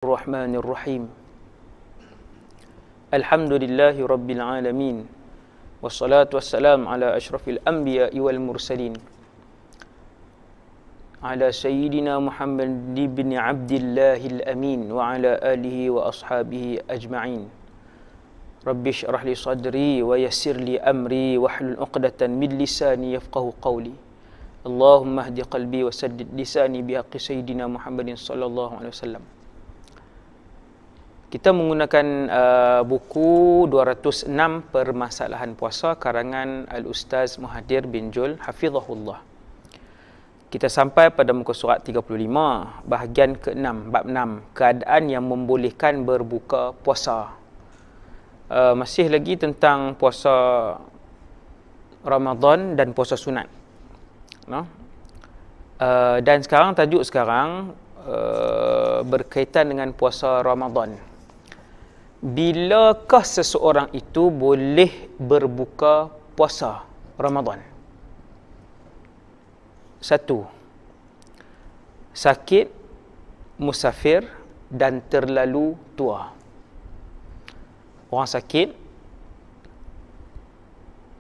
Bismillahirrahmanirrahim. Alhamdulillahi rabbil alamin. Wassalatu wassalam ala asyrafil anbiya'i wal mursalin. Ala sayyidina Muhammad ibn Abdillahil amin wa ala alihi wa ashabihi ajma'in. Rabbi syrah li sadri wa yassir li amri wahlul 'uqdatan min lisani yafqahu qawli. Allahumma hdi qalbi wa saddid lisani bihaqqi sayyidina Muhammadin sallallahu alaihi wasallam. Kita menggunakan buku 206 Permasalahan Puasa karangan Al-Ustaz Muhadir bin Jul Hafizahullah. Kita sampai pada muka surat 35, bahagian ke-6, bab 6, keadaan yang membolehkan berbuka puasa. Masih lagi tentang puasa Ramadan dan puasa sunat. Dan sekarang tajuk sekarang berkaitan dengan puasa Ramadan. Bilakah seseorang itu boleh berbuka puasa Ramadan? 1. Sakit, musafir dan terlalu tua. Orang sakit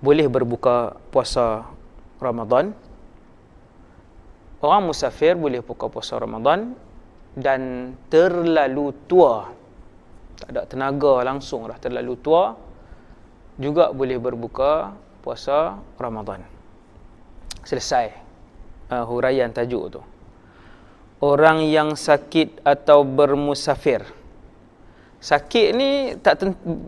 boleh berbuka puasa Ramadan. Orang musafir boleh buka puasa Ramadan. Dan terlalu tua, tak ada tenaga langsung dah, terlalu tua, juga boleh berbuka puasa Ramadan. Selesai huraian tajuk tu. Orang yang sakit atau bermusafir. Sakit ni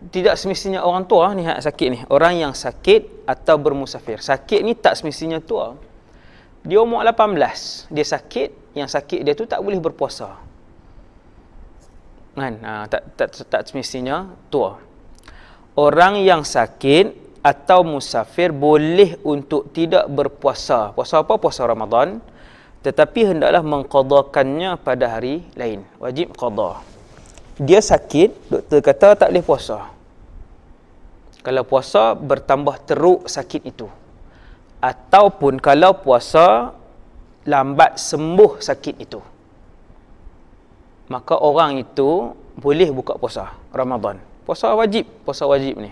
tidak semestinya orang tua ni sakit ni. Orang yang sakit atau bermusafir. Sakit ni tak semestinya tua. Dia umur 18, dia sakit, yang sakit dia tu tak boleh berpuasa. Kan? Tak semestinya tua. Orang yang sakit atau musafir boleh untuk tidak berpuasa. Puasa apa? Puasa Ramadan. Tetapi hendaklah mengqadakannya pada hari lain. Wajib qada. Dia sakit, doktor kata tak boleh puasa. Kalau puasa bertambah teruk sakit itu. Ataupun kalau puasa lambat sembuh sakit itu, maka orang itu boleh buka puasa Ramadan. Puasa wajib ni.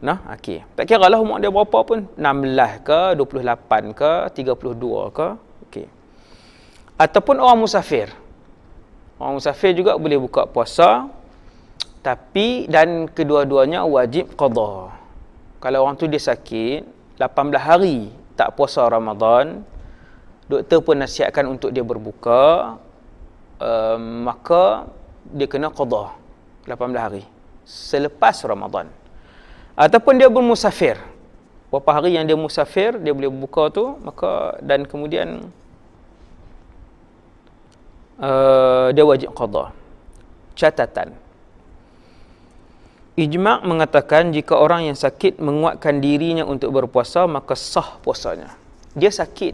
Okey. Tak kira lah umur dia berapa pun, 16 ke, 28 ke, 32 ke, okey. Ataupun orang musafir. Orang musafir juga boleh buka puasa, tapi dan kedua-duanya wajib qada. Kalau orang tu dia sakit 18 hari tak puasa Ramadan, doktor pun nasihatkan untuk dia berbuka, maka dia kena qada 18 hari selepas Ramadan. Ataupun dia bermusafir, berapa hari yang dia musafir dia boleh berbuka tu, maka dan kemudian dia wajib qada. Catatan, ijma' mengatakan jika orang yang sakit menguatkan dirinya untuk berpuasa, maka sah puasanya. Dia sakit,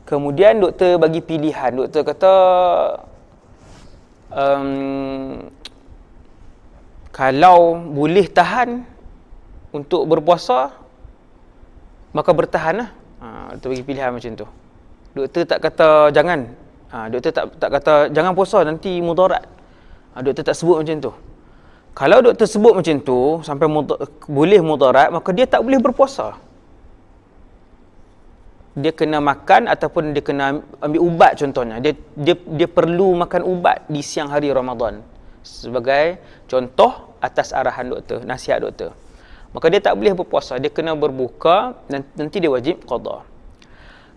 kemudian doktor bagi pilihan. Doktor kata kalau boleh tahan untuk berpuasa, maka bertahanlah. Doktor bagi pilihan macam tu. Doktor tak kata jangan. Doktor tak kata jangan puasa nanti mudarat. Doktor tak sebut macam tu. Kalau doktor sebut macam tu sampai boleh mudarat, maka dia tak boleh berpuasa. Dia kena makan ataupun dia kena ambil ubat contohnya. Dia perlu makan ubat di siang hari Ramadan sebagai contoh atas arahan doktor, nasihat doktor. Maka dia tak boleh berpuasa, dia kena berbuka dan nanti dia wajib qada.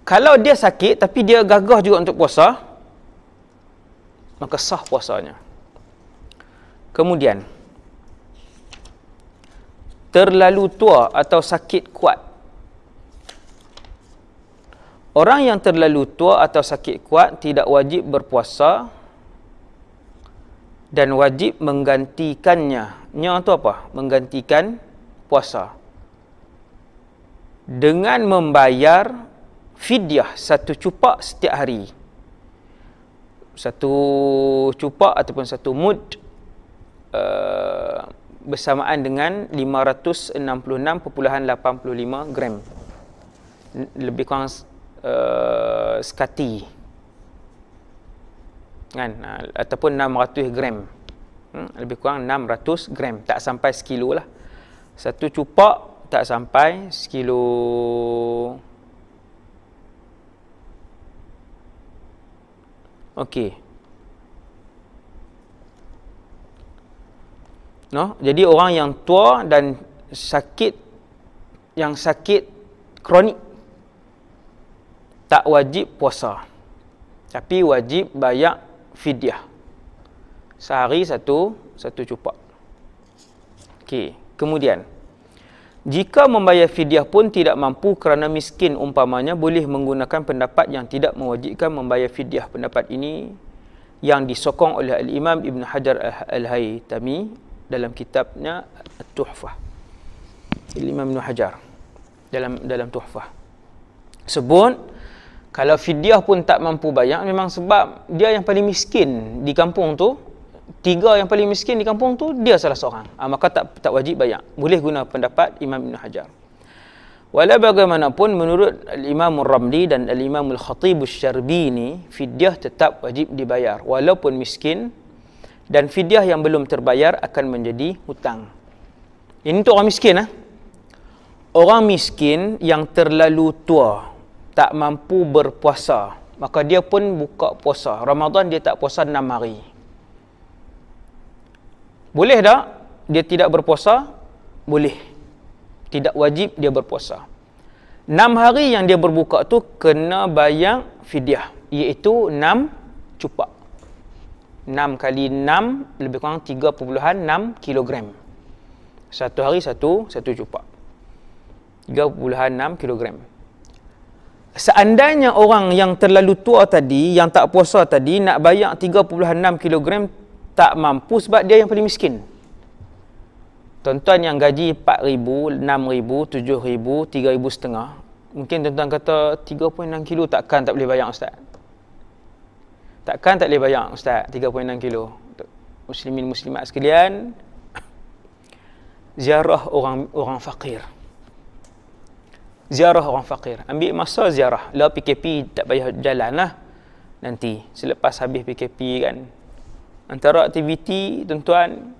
Kalau dia sakit tapi dia gagah juga untuk puasa, maka sah puasanya. Kemudian terlalu tua atau sakit kuat. Orang yang terlalu tua atau sakit kuat tidak wajib berpuasa dan wajib menggantikannya. Nya tu apa? Menggantikan puasa dengan membayar fidyah 1 cupak setiap hari. 1 cupak ataupun 1 mud bersamaan dengan 566.85 gram. Lebih kurang sekati. kan, ataupun 600 gram. Lebih kurang 600 gram, tak sampai sekilo lah. Satu cupak tak sampai sekilo. Okey. No, jadi orang yang tua dan sakit, yang sakit kronik tak wajib puasa, tapi wajib bayar fidyah. Sehari satu cupak. Okey, kemudian jika membayar fidyah pun tidak mampu kerana miskin umpamanya, boleh menggunakan pendapat yang tidak mewajibkan membayar fidyah. Pendapat ini yang disokong oleh Al-Imam Ibn Hajar Al-Haytami dalam kitabnya At-Tuhfah. Al-Imam Ibn Hajar dalam Tuhfah sebut, kalau fidyah pun tak mampu bayar, memang sebab dia yang paling miskin di kampung tu. 3 yang paling miskin di kampung tu, dia salah seorang. Maka tak wajib bayar. Boleh guna pendapat Imam Ibn Hajar. Walau bagaimanapun, menurut Al-Imam Al-Ramli dan Al-Imam Al-Khatib Al-Syarbini, fidyah tetap wajib dibayar walaupun miskin, dan fidyah yang belum terbayar akan menjadi hutang. Ini untuk orang miskin. Orang miskin yang terlalu tua, tak mampu berpuasa, maka dia pun buka puasa. Ramadan dia tak puasa 6 hari. Boleh tak dia tidak berpuasa? Boleh. Tidak wajib dia berpuasa. 6 hari yang dia berbuka tu kena bayar fidyah, iaitu 6 cupak. 6 kali 6 lebih kurang 3.6 kilogram. Satu hari satu cupak. 3.6 kilogram. Seandainya orang yang terlalu tua tadi, yang tak puasa tadi, nak bayar 3.6 kilogram, tak mampu sebab dia yang paling miskin. Tuan-tuan yang gaji 4,000, 6,000, 7,000, 3,500, mungkin tuan-tuan kata 3.6 kilo takkan tak boleh bayar Ustaz. Takkan tak boleh bayar Ustaz 3.6 kilo. Muslimin muslimat sekalian, ziarah orang fakir. Ziarah orang fakir. Ambil masa ziarah. Lah PKP tak payah jalan lah. Nanti selepas habis PKP kan. Antara aktiviti tuan-tuan,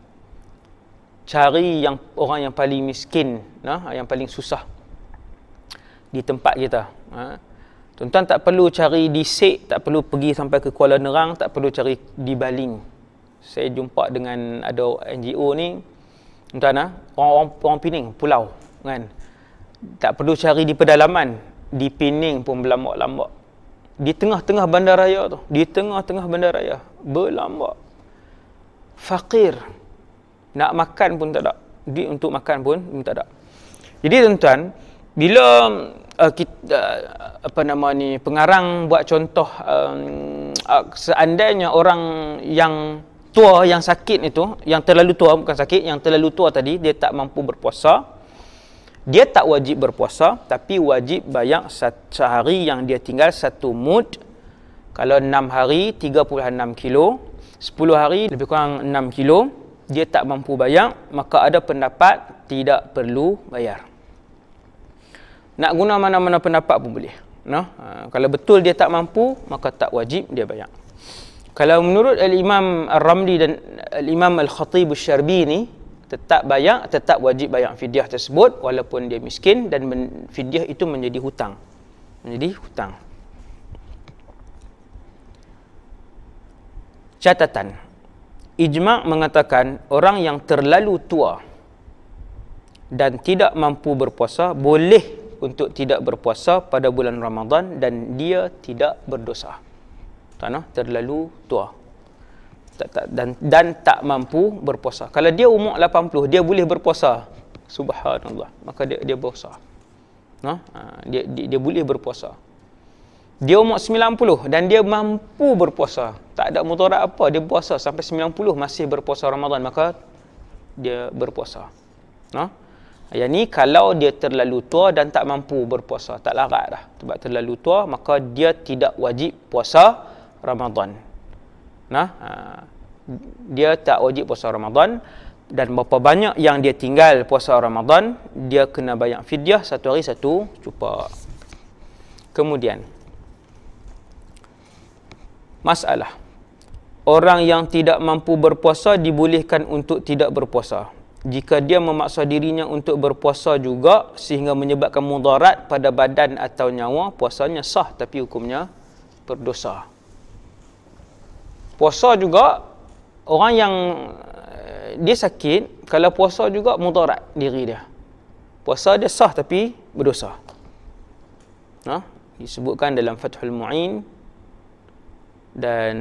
cari orang yang paling miskin, yang paling susah di tempat kita. Tuan-tuan tak perlu cari di Sek, tak perlu pergi sampai ke Kuala Nerang, tak perlu cari di Baling. Saya jumpa dengan ada NGO ni, tuan-tuan, orang Pening, pulau kan. Tak perlu cari di pedalaman, di Pening pun berlambak-lambak. Di tengah-tengah bandaraya tu, di tengah-tengah bandaraya, berlambak. Fakir, nak makan pun tak ada, duit untuk makan pun tak ada. Jadi tuan-tuan, bila pengarang buat contoh, seandainya orang yang tua, yang sakit itu, yang terlalu tua, bukan sakit, yang terlalu tua tadi, dia tak mampu berpuasa, dia tak wajib berpuasa, tapi wajib bayar sehari yang dia tinggal 1 mud. Kalau 6 hari 3.6 kilo, 10 hari lebih kurang 6 kilo, dia tak mampu bayar, maka ada pendapat tidak perlu bayar. Nak guna mana-mana pendapat pun boleh. Kalau betul dia tak mampu, maka tak wajib dia bayar. Kalau menurut Al-Imam Al-Ramli dan Al-Imam Al-Khatib Al-Syarbini, tetap bayar, tetap wajib bayar fidyah tersebut walaupun dia miskin, dan fidyah itu menjadi hutang. Menjadi hutang. Catatan. Ijma' mengatakan orang yang terlalu tua dan tidak mampu berpuasa boleh untuk tidak berpuasa pada bulan Ramadan dan dia tidak berdosa. Terlalu tua dan tak mampu berpuasa. Kalau dia umur 80, dia boleh berpuasa. Subhanallah. Maka dia berpuasa. Dia boleh berpuasa. Dia umur 90 dan dia mampu berpuasa. Tak ada mudarat apa, dia puasa sampai 90 masih berpuasa Ramadan, maka dia berpuasa. Yang ni kalau dia terlalu tua dan tak mampu berpuasa, tak larat dah. Sebab terlalu tua, maka dia tidak wajib puasa Ramadan. Dia tak wajib puasa Ramadan, dan berapa banyak yang dia tinggal puasa Ramadan, dia kena bayar fidyah 1 hari 1 cupak. Kemudian masalah, orang yang tidak mampu berpuasa dibolehkan untuk tidak berpuasa. Jika dia memaksa dirinya untuk berpuasa juga sehingga menyebabkan mudarat pada badan atau nyawa, puasanya sah tapi hukumnya berdosa. Puasa juga, orang yang dia sakit, kalau puasa juga mudarat diri dia. Puasa dia sah tapi berdosa. Disebutkan dalam Fathul Mu'in dan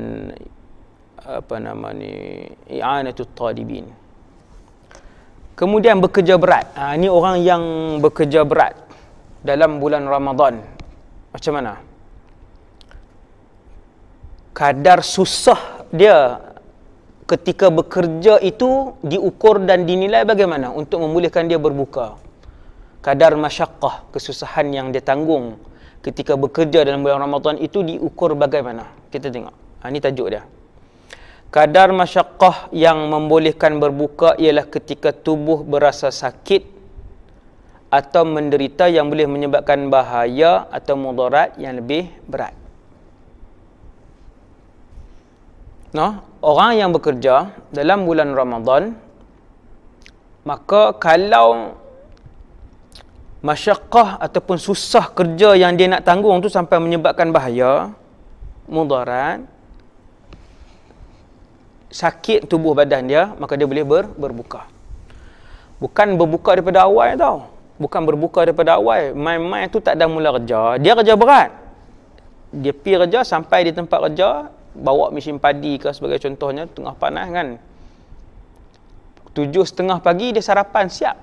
I'anatul Talibin. Kemudian bekerja berat. Ini orang yang bekerja berat dalam bulan Ramadan. Macam mana? Kadar susah dia ketika bekerja itu diukur dan dinilai bagaimana untuk membolehkan dia berbuka. Kadar masyaqqah, kesusahan yang dia tanggung ketika bekerja dalam bulan Ramadan itu diukur bagaimana. Kita tengok. Ini tajuk dia. Kadar masyaqqah yang membolehkan berbuka ialah ketika tubuh berasa sakit atau menderita yang boleh menyebabkan bahaya atau mudarat yang lebih berat. Orang yang bekerja dalam bulan Ramadan, maka kalau masyaqqah ataupun susah kerja yang dia nak tanggung tu sampai menyebabkan bahaya, mudarat, sakit tubuh badan dia, maka dia boleh berbuka. Bukan berbuka daripada awal tau. Bukan berbuka daripada awal. Main-main tu tak dah mula kerja. Dia kerja berat. Dia pergi kerja, sampai di tempat kerja, bawa mesin padi ke sebagai contohnya, tengah panas kan. 7:30 pagi dia sarapan siap.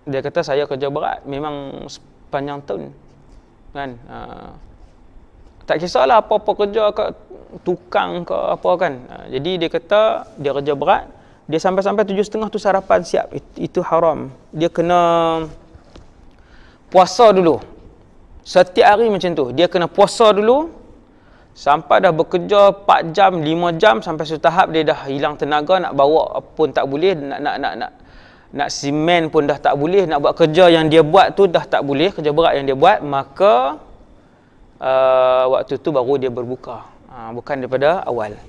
Dia kata saya kerja berat. Memang sepanjang tahun. Kan? Tak kisahlah apa-apa kerja ke tukang ke apa kan. Jadi dia kata dia kerja berat, dia sampai-sampai 7:30 tu sarapan siap. Itu haram. Dia kena puasa dulu. Setiap hari macam tu. Dia kena puasa dulu sampai dah bekerja 4 jam, 5 jam, sampai satu tahap dia dah hilang tenaga, nak bawa pun tak boleh, nak simen pun dah tak boleh, nak buat kerja yang dia buat tu dah tak boleh, kerja berat yang dia buat, maka waktu tu baru dia berbuka. Bukan daripada awal.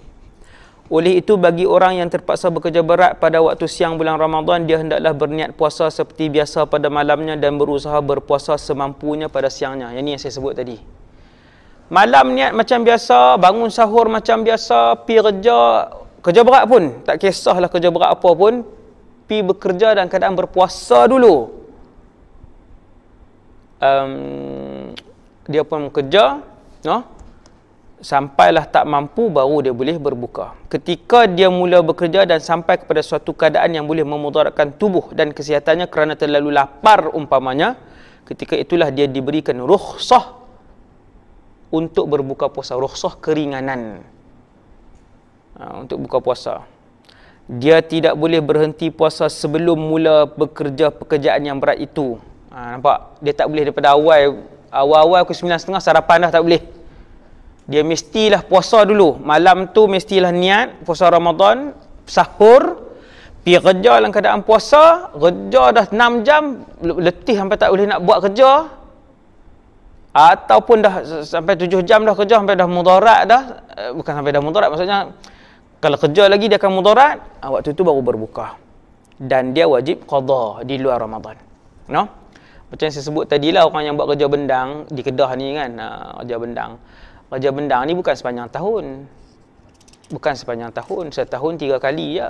Oleh itu, bagi orang yang terpaksa bekerja berat pada waktu siang bulan Ramadan, dia hendaklah berniat puasa seperti biasa pada malamnya dan berusaha berpuasa semampunya pada siangnya. Yang ni yang saya sebut tadi. Malam niat macam biasa, bangun sahur macam biasa, pergi kerja berat pun, tak kisahlah kerja berat apa pun, pergi bekerja dalam keadaan berpuasa dulu. Dia pun kerja, sampailah tak mampu, baru dia boleh berbuka. Ketika dia mula bekerja dan sampai kepada suatu keadaan yang boleh memudaratkan tubuh dan kesihatannya kerana terlalu lapar umpamanya, ketika itulah dia diberikan rukhsah untuk berbuka puasa. Rukhsah keringanan untuk buka puasa. Dia tidak boleh berhenti puasa sebelum mula bekerja pekerjaan yang berat itu. Nampak? Dia tak boleh daripada awal pukul 9:30 sarapan dah tak boleh. Dia mestilah puasa dulu. Malam tu mestilah niat puasa Ramadan, sahur, pergi kerja dalam keadaan puasa, kerja dah 6 jam, letih sampai tak boleh nak buat kerja. Ataupun dah sampai 7 jam dah kerja, sampai dah mudarat dah. Bukan sampai dah mudarat, maksudnya kalau kerja lagi dia akan mudarat. Waktu tu baru berbuka. Dan dia wajib qada di luar Ramadan. Macam yang saya sebut tadilah, orang yang buat kerja bendang di Kedah ni kan, kerja bendang. Kerja bendang ni bukan sepanjang tahun. Bukan sepanjang tahun. Setahun 3 kali je.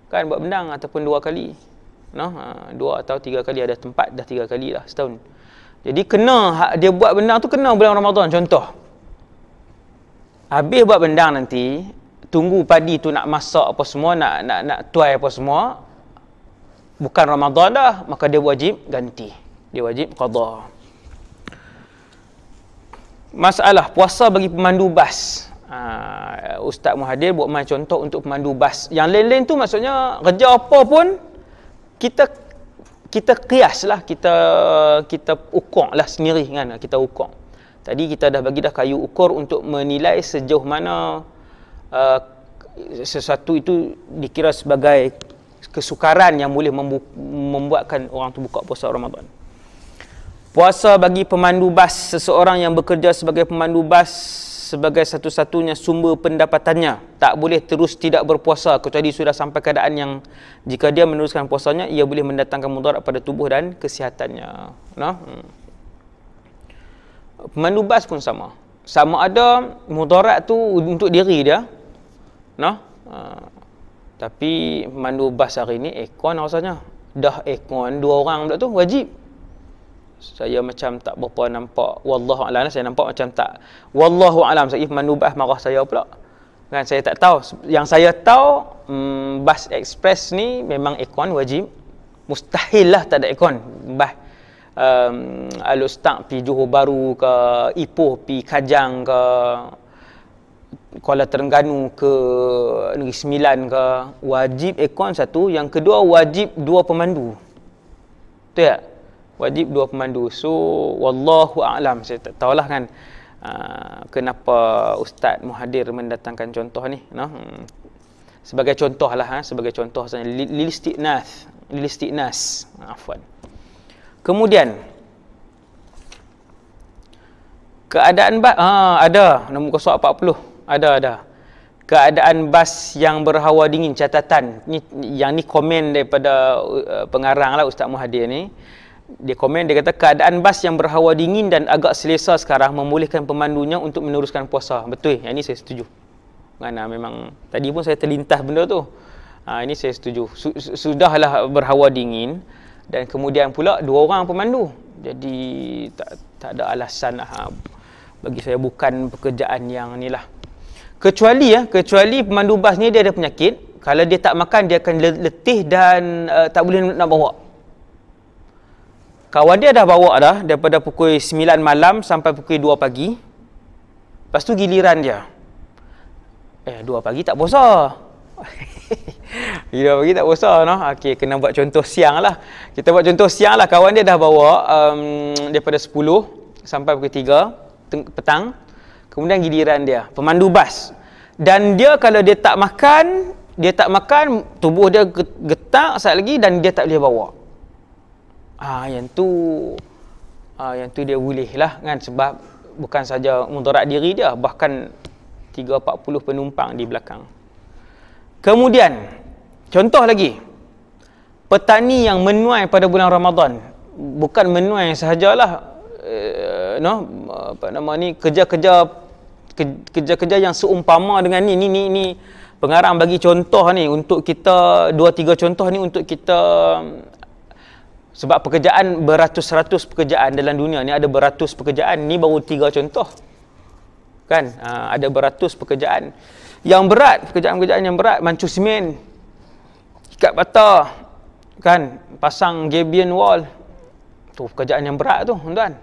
Kan buat bendang, ataupun 2 kali. 2 atau 3 kali. Ada tempat dah 3 kali lah setahun. Jadi kena, dia buat bendang tu kena bulan Ramadan contoh. Habis buat bendang nanti, tunggu padi tu nak masak apa semua, nak tuai apa semua, bukan Ramadan dah, maka dia wajib ganti. Dia wajib qada. Masalah puasa bagi pemandu bas. Ustaz Muhadir buat main contoh untuk pemandu bas. Yang lain-lain tu maksudnya kerja apa pun kita kiaslah, kita ukur lah sendiri kan, kita ukur. Tadi kita dah bagi dah kayu ukur untuk menilai sejauh mana sesuatu itu dikira sebagai kesukaran yang boleh membuatkan orang tu buka puasa Ramadan. Puasa bagi pemandu bas. Seseorang yang bekerja sebagai pemandu bas sebagai satu-satunya sumber pendapatannya. Tak boleh terus tidak berpuasa kecuali sudah sampai keadaan yang jika dia meneruskan puasanya, ia boleh mendatangkan mudarat pada tubuh dan kesihatannya. Nah, pemandu bas pun sama. Sama ada mudarat tu untuk diri dia. Nah, tapi pemandu bas hari ni aircon rasanya. Dah aircon 2 orang pula tu wajib. Saya macam tak berapa nampak, wallahu alam, saya nampak macam tak, wallahu alam, saya pemandu bas marah saya pula kan. Saya tak tahu. Yang saya tahu bas ekspres ni memang aircon wajib. Mustahil lah tak ada aircon. Bas Al-Ustaz pi Johor Bahru ke, Ipoh pi Kajang ke, Kuala Terengganu ke, Negeri Sembilan ke, wajib aircon satu. Yang kedua, wajib 2 pemandu. Betul tak? Wajib 2 pemandu. So wallahu a'lam, saya tak tahulah kan kenapa Ustaz Muhadir mendatangkan contoh ni, no? Sebagai contoh lah, sebagai contoh saja, lilistiknas, afwan. Kemudian keadaan bas, ada nombor 040, ada keadaan bas yang berhawa dingin. Catatan ni, yang ni komen daripada pengarang lah Ustaz Muhadir ni. Dia komen, dia kata keadaan bas yang berhawa dingin dan agak selesa sekarang membolehkan pemandunya untuk meneruskan puasa. Betul, yang ini saya setuju. Kerana memang tadi pun saya terlintas benda tu. Ini saya setuju. Sudahlah berhawa dingin dan kemudian pula 2 orang pemandu. Jadi tak ada alasan bagi saya, bukan pekerjaan yang ni lah. Kecuali pemandu bas ni dia ada penyakit. Kalau dia tak makan, dia akan letih dan tak boleh nak bawa. Kawan dia dah bawa dah daripada pukul 9 malam sampai pukul 2 pagi. Lepas tu giliran dia. 2 pagi tak puasa. 2 pagi tak puasa, no? Okey, kena buat contoh siang lah. Kita buat contoh siang lah. Kawan dia dah bawa daripada 10 sampai pukul 3 petang. Kemudian giliran dia, pemandu bas. Dan dia kalau dia tak makan, tubuh dia getak sekali lagi dan dia tak boleh bawa. Yang tu dia boleh lah kan, sebab bukan saja mudarat diri dia, bahkan 30-40 penumpang di belakang. Kemudian contoh lagi, petani yang menuai pada bulan Ramadan, bukan menuai sahajalah, kerja-kerja yang seumpama dengan ni pengarang bagi contoh ni untuk kita, 2-3 contoh ni untuk kita. Sebab pekerjaan beratus-ratus pekerjaan dalam dunia ni, ada beratus pekerjaan, ni baru 3 contoh kan. Ada beratus pekerjaan yang berat, pekerjaan-pekerjaan yang berat, mancu simen, ikat bata kan, pasang gabion wall, tu pekerjaan yang berat tu tuan.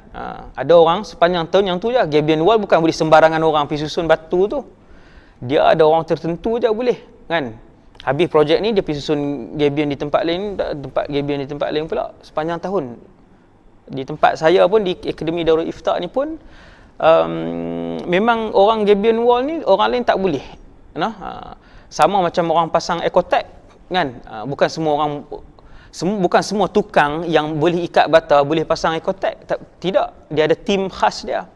Ada orang sepanjang tahun yang tu je. Gabion wall bukan boleh sembarangan orang pergi susun batu tu, dia ada orang tertentu je boleh kan. Habis projek ni dia pergi susun gabion di tempat lain, tempat gabion di tempat lain pula sepanjang tahun. Di tempat saya pun, di Akademi Darul Ifta ni pun memang orang gabion wall ni orang lain tak boleh. Sama macam orang pasang ekotag kan. Bukan semua tukang yang boleh ikat bata boleh pasang ekotag. Tidak, dia ada tim khas dia.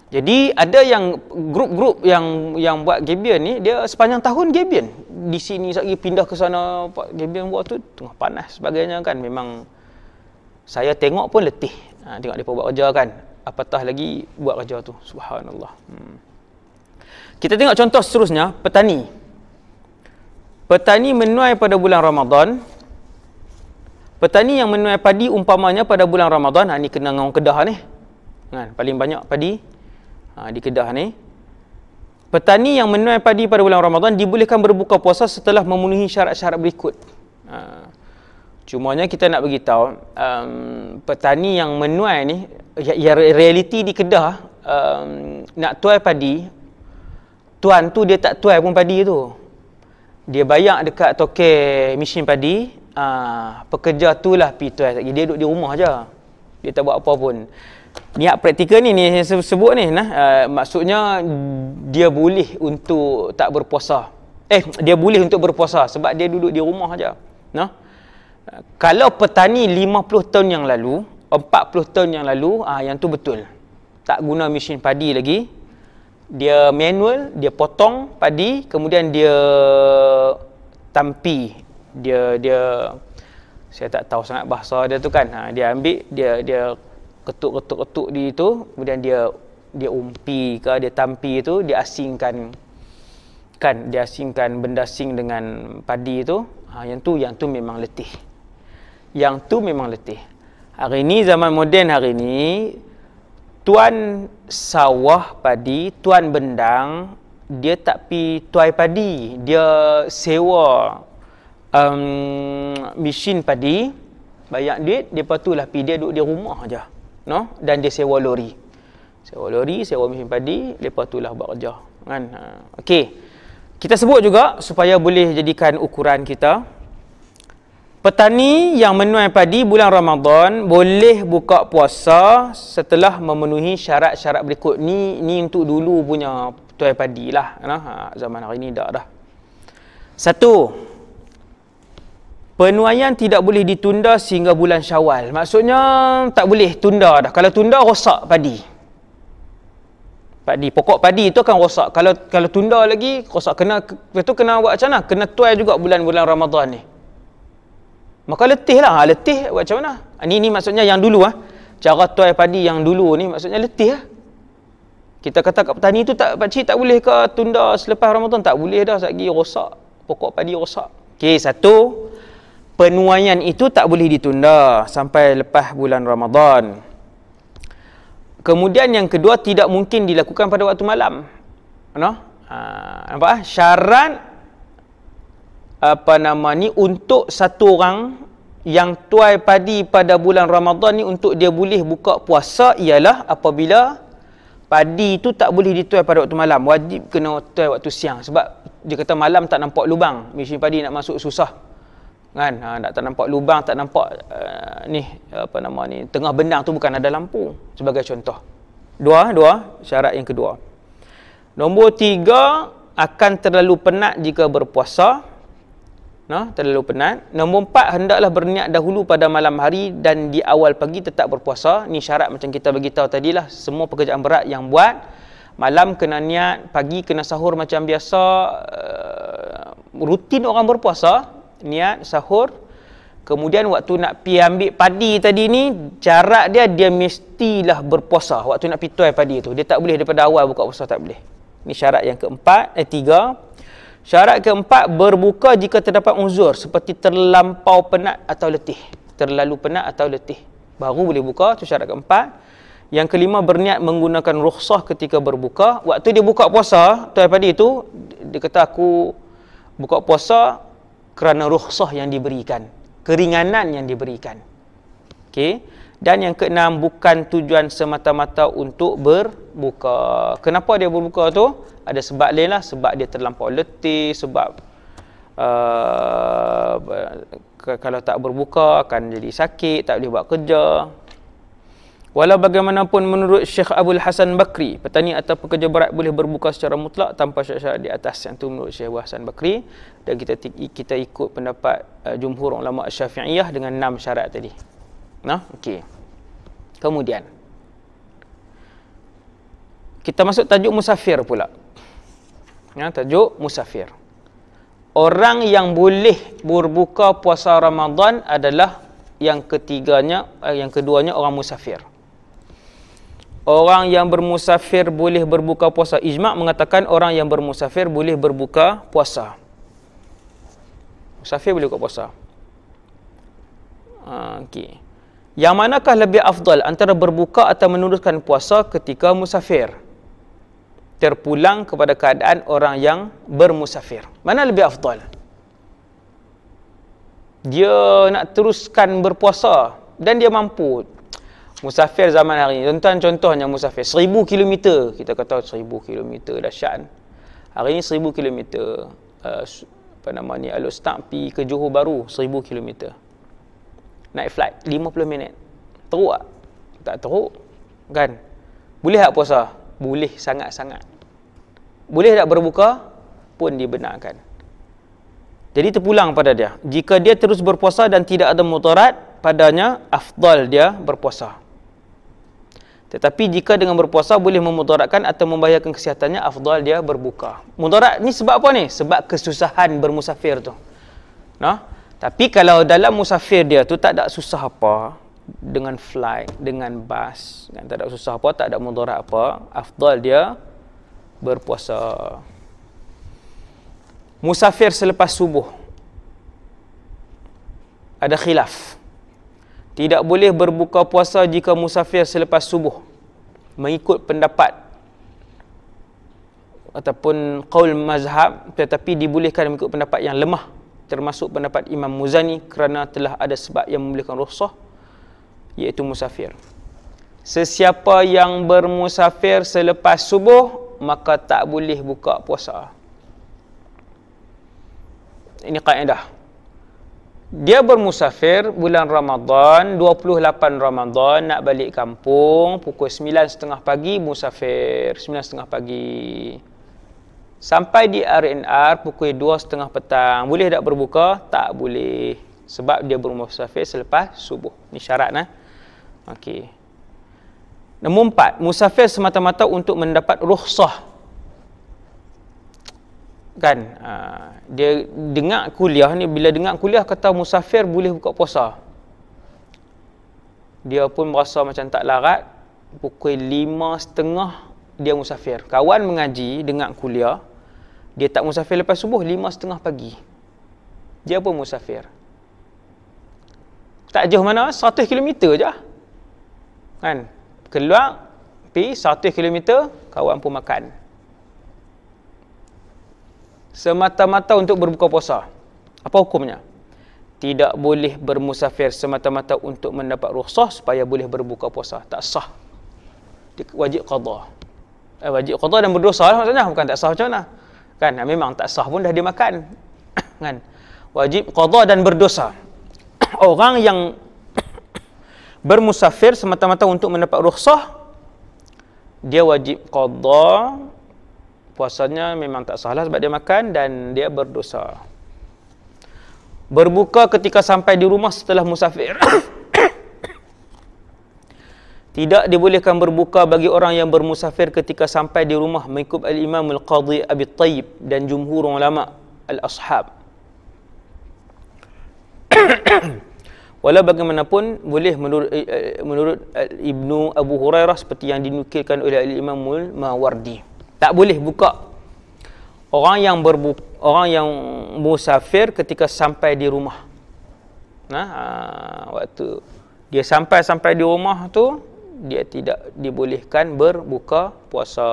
Jadi ada yang grup-grup yang buat gabion ni, dia sepanjang tahun gabion. Di sini lagi pindah ke sana, gabion buat tu tengah panas sebagainya kan. Memang saya tengok pun letih. Tengok mereka buat kerja kan. Apatah lagi buat kerja tu. Subhanallah. Kita tengok contoh seterusnya, petani. Petani menuai pada bulan Ramadan. Petani yang menuai padi umpamanya pada bulan Ramadan, ni kena dengan orang Kedah ni. Kan, paling banyak padi di Kedah ni. Petani yang menuai padi pada bulan Ramadan dibolehkan berbuka puasa setelah memenuhi syarat-syarat berikut. Cumanya kita nak beritahu, petani yang menuai ni, realiti di Kedah, nak tuai padi, tuan tu dia tak tuai pun padi tu. Dia bayar dekat tokek mesin padi, pekerja tu lah pergi tuai. Dia duduk di rumah je, dia tak buat apa pun. Niat praktikal ni saya sebut ni, maksudnya dia boleh untuk tak berpuasa. Dia boleh untuk berpuasa sebab dia duduk di rumah aja. Kalau petani 50 tahun yang lalu, 40 tahun yang lalu, yang tu betul. Tak guna mesin padi lagi. Dia manual, dia potong padi, kemudian dia tampi. Dia saya tak tahu sangat bahasa dia tu kan. Dia ambil, dia ketuk di itu, kemudian dia umpi ke, dia tampi itu, dia asingkan kan, dia asingkan benda asing dengan padi itu. Yang tu memang letih. Yang tu memang letih. Hari ni, zaman moden hari ni, tuan sawah padi, tuan bendang, dia tak pi tuai padi, dia sewa mesin padi, bayar duit, lepas tu lah pi dia duduk di rumah aja, no? Dan dia sewa lori, sewa mesin padi, lepas tu lah buat kerja, kan? Okey, kita sebut juga supaya boleh jadikan ukuran kita. Petani yang menuai padi bulan Ramadan boleh buka puasa setelah memenuhi syarat-syarat berikut. Ni untuk dulu punya tuai padi lah. Zaman hari ni dah. Satu, penuaian tidak boleh ditunda sehingga bulan Syawal. Maksudnya tak boleh tunda dah. Kalau tunda, rosak padi. Pokok padi itu akan rosak. Kalau tunda lagi, rosak. Kena buat macam mana? Kena tuai juga bulan-bulan Ramadan ni. Maka letih lah. Letih buat macam mana? Ini maksudnya yang dulu. Cara tuai padi yang dulu ni maksudnya letih. Kita kata kat petani tu, pakcik tak boleh ke tunda selepas Ramadan? Tak boleh dah. Satgi rosak. Pokok padi rosak. Okey, satu. Penuaian itu tak boleh ditunda sampai lepas bulan Ramadan. Kemudian yang kedua, tidak mungkin dilakukan pada waktu malam. Nampak? Syarat untuk satu orang yang tuai padi pada bulan Ramadan ni untuk dia boleh buka puasa ialah apabila padi itu tak boleh dituai pada waktu malam. Wajib kena tuai waktu siang, sebab dia kata malam tak nampak lubang, mesin padi nak masuk susah kan. Tak nampak lubang, tak nampak tengah bendang tu bukan ada lampu, sebagai contoh. Dua syarat yang kedua. Nombor tiga, akan terlalu penat jika berpuasa. Terlalu penat. Nombor 4, hendaklah berniat dahulu pada malam hari dan di awal pagi tetap berpuasa. Ni syarat macam kita beritahu tadilah. Semua pekerjaan berat yang buat, malam kena niat, pagi kena sahur macam biasa. Rutin orang berpuasa, niat, sahur. Kemudian waktu nak pi ambil padi tadi ni, syarat dia mestilah berpuasa. Waktu nak pi tuai padi tu, dia tak boleh daripada awal buka puasa, tak boleh. Ni syarat yang tiga. Syarat keempat, berbuka jika terdapat uzur seperti terlampau penat atau letih. Terlalu penat atau letih, baru boleh buka. Itu syarat keempat. Yang kelima, berniat menggunakan rukhsah ketika berbuka. Waktu dia buka puasa, tuai padi itu, dia kata aku buka puasa kerana rukhsah yang diberikan, keringanan yang diberikan. Okey. Dan yang keenam, bukan tujuan semata-mata untuk berbuka. Kenapa dia berbuka tu? Ada sebab lain lah. Sebab dia terlampau letih, sebab kalau tak berbuka akan jadi sakit, tak boleh buat kerja. Walau bagaimanapun menurut Syekh Abdul Hasan Bakri, petani atau pekerja berat boleh berbuka secara mutlak tanpa syarat-syarat di atas. Yang tu menurut Syekh Abdul Hasan Bakri. Dan kita ikut pendapat jumhur ulama Syafi'iyah dengan 6 syarat tadi. Okey. Kemudian kita masuk tajuk musafir pula. Tajuk musafir. Orang yang boleh berbuka puasa Ramadan adalah yang keduanya orang musafir. Orang yang bermusafir boleh berbuka puasa. Ijma' mengatakan orang yang bermusafir boleh berbuka puasa. Musafir boleh buka puasa. Okey. Yang manakah lebih afdal antara berbuka atau meneruskan puasa ketika musafir? Terpulang kepada keadaan orang yang bermusafir. Mana lebih afdal? Dia nak teruskan berpuasa dan dia mampu. Musafir zaman hari ini, contohnya musafir 1000 km. Kita kata 1000 km dahsyat. Hari ini 1000 km. Al-Ustaz pergi ke Johor Bahru 1000 km. Naik flight 50 minit. Teruk tak? Tak teruk. Kan? Boleh tak puasa? Boleh sangat-sangat. Boleh tak berbuka? Pun dibenarkan. Jadi terpulang pada dia. Jika dia terus berpuasa dan tidak ada mudarat padanya, afdal dia berpuasa. Tetapi jika dengan berpuasa boleh memudaratkan atau membahayakan kesihatannya, afdal dia berbuka. Mudarat ni sebab apa ni? Sebab kesusahan bermusafir tu. Nah, tapi kalau dalam musafir dia tu tak ada susah apa, dengan flight, dengan bas, kan, tak ada susah apa, tak ada mudarat apa, afdal dia berpuasa. Musafir selepas subuh, ada khilaf. Tidak boleh berbuka puasa jika musafir selepas subuh, mengikut pendapat ataupun qaul mazhab, tetapi dibolehkan mengikut pendapat yang lemah, termasuk pendapat Imam Muzani, kerana telah ada sebab yang membolehkan rukhsah, iaitu musafir. Sesiapa yang bermusafir selepas subuh, maka tak boleh buka puasa. Ini kaedah. Dia bermusafir bulan Ramadan, 28 Ramadan, nak balik kampung, pukul 9.30 pagi musafir, 9.30 pagi. Sampai di RNR pukul 2.30 petang. Boleh tak berbuka? Tak boleh. Sebab dia bermusafir selepas subuh. Ini syarat. Okey. Nombor 4, musafir semata-mata untuk mendapat rukhsah. Kan, dia dengar kuliah ni, bila dengar kuliah kata musafir boleh buka puasa, dia pun merasa macam tak larat. Pukul 5.30 dia musafir. Kawan mengaji, dengar kuliah, dia tak musafir lepas subuh, 5.30 pagi dia pun musafir. Tak jauh mana, 100 km je kan, keluar pergi 100 km, kawan pun makan, semata-mata untuk berbuka puasa. Apa hukumnya? Tidak boleh bermusafir semata-mata untuk mendapat rukhsah supaya boleh berbuka puasa. Tak sah. Dia wajib qada. Wajib qada dan berdosa lah maksudnya. Bukan tak sah macam mana. Kan, memang tak sah pun dah dia makan. Kan? Wajib qada dan berdosa. Orang yang bermusafir semata-mata untuk mendapat rukhsah, dia wajib qada. Puasanya memang tak salah sebab dia makan, dan dia berdosa. Berbuka ketika sampai di rumah setelah musafir. Tidak dibolehkan berbuka bagi orang yang bermusafir ketika sampai di rumah, mengikut Al-Imam Al-Qadhi Abi Tayyib dan jumhur ulama al-ashab. Walau bagaimanapun boleh menurut Ibnu Abu Hurairah, seperti yang dinukilkan oleh Al-Imam Al-Mawardi. Tak boleh buka orang yang musafir ketika sampai di rumah. Waktu dia sampai di rumah tu, dia tidak dibolehkan berbuka puasa.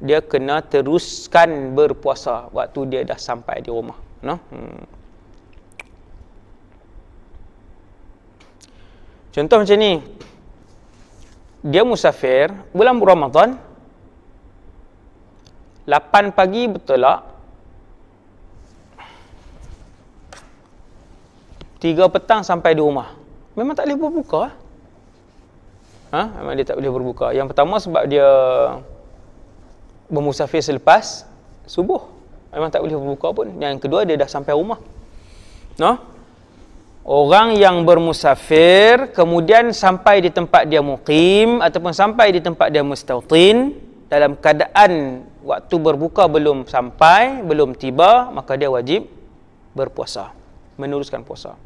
Dia kena teruskan berpuasa waktu dia dah sampai di rumah. Contoh macam ni. Dia musafir bulan Ramadan, 8 pagi bertolak, 3 petang sampai di rumah. Memang tak boleh berbuka. Memang dia tak boleh berbuka. Yang pertama sebab dia bermusafir selepas subuh. Memang tak boleh berbuka pun. Yang kedua, dia dah sampai rumah. Orang yang bermusafir kemudian sampai di tempat dia muqim ataupun sampai di tempat dia mustautin, dalam keadaan waktu berbuka belum sampai, belum tiba, maka dia wajib berpuasa, meneruskan puasa.